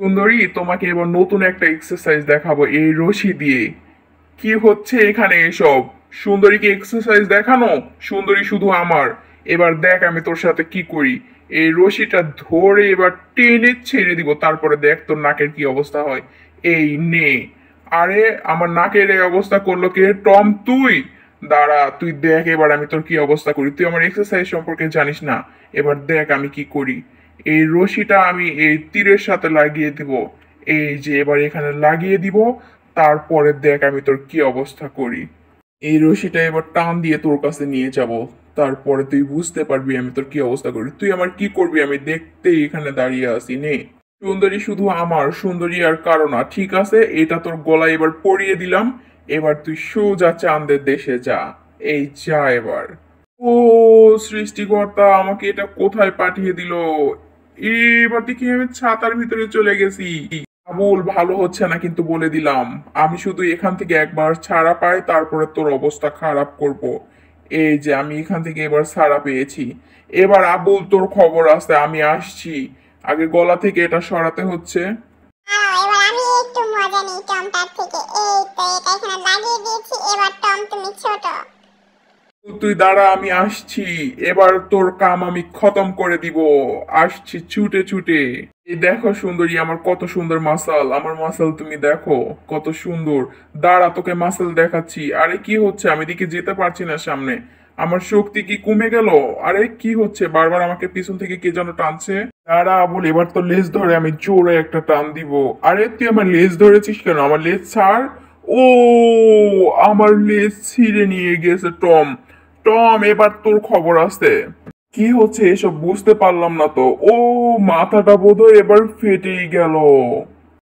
সুন্দরী, তোমাকে এবার নতুন একটা এক্সারসাইজ দেখাবো এই রশি দিয়ে। কি হচ্ছে এখানে এসব? সুন্দরীকে এক্সারসাইজ দেখানো? সুন্দরী শুধু আমার। এবার দেখ আমি তোর সাথে কি করি। এই রশিটা ধরে এবার টেনে ছেড়ে দিব, তারপরে দেখ তোর নাকের কি অবস্থা হয়। এই নে। আরে আমার নাকের এই অবস্থা করলো কে? টম তুই? দাঁড়া, তুই দেখ এবার আমি তোর কি অবস্থা করি। তুই আমার এক্সারসাইজ সম্পর্কে জানিস না। এবার দেখ আমি কি করি। এই রশিটা আমি এই তীরের সাথে লাগিয়ে দিব। এই যে এবার এখানে লাগিয়ে দিব। তারপরে দেখ আমি তোর কি অবস্থা করি। এই রশিটা এবার টান দিয়ে তোর কাছে নিয়ে যাব। তারপরে তুই বুঝতে পারবি আমি তোর কি অবস্থা করি। তুই আমার কি করবি আমি দেখতেই এখানে দাঁড়িয়ে আছি। নে। সুন্দরী শুধু আমার, সুন্দরী আর কারো না। ঠিক আছে, এটা তোর গলায় এবার পরিয়ে দিলাম। এবার তুই সোজা চাঁদের দেশে যা। এই যা এবার। ও সৃষ্টিকর্তা, আমাকে এটা কোথায় পাঠিয়ে দিল? এবার দেখি আমি ছাতার ভিতরে চলে গেছি। আবুল, ভালো হচ্ছে না কিন্তু বলে দিলাম। আমি শুধু এখান থেকে একবার ছাড়া পাই, তারপরে তোর অবস্থা খারাপ করব। এই যে আমি এখান থেকে এবার ছাড়া পেয়েছি। এবার আবুল তোর খবর আছে, আমি আসছি। আগে গলা থেকে এটা সরাতে হচ্ছে। এবার আমি একটু মজা নিই টমটার থেকে। এই তো এটা এখানে লাগিয়ে দিয়েছি। এবার টম তুমি ছোট। তুই দাঁড়া, আমি আসছি। এবার তোর কাম আমি খতম করে দিব। আসছি ছুটে ছুটে। এই দেখো সুন্দরী, আমার কত সুন্দর মাসাল। আমার মাসাল তুমি দেখো কত সুন্দর। দাঁড়া, তোকে মাসাল দেখাচ্ছি। আরে কি হচ্ছে? আমি দিকে যেতে পারছি না সামনে। আমার শক্তি কি কমে গেল? আরে কি হচ্ছে? বারবার আমাকে পিছন থেকে কে যেন টানছে। দাঁড়া বল, এবার তো লেজ ধরে আমি জোরে একটা টান দিব। আরে তুই আমার লেজ ধরেছিস কেন? আমার লেজ ছাড়। ও, আমার লেজ ছিঁড়ে নিয়ে গেছে টম। টম, এবার তোর খবর আছে। কি হচ্ছে এসব বুঝতে পারলাম না তো। ও, মাথাটা বোধহয় এবার ফেটেই গেল।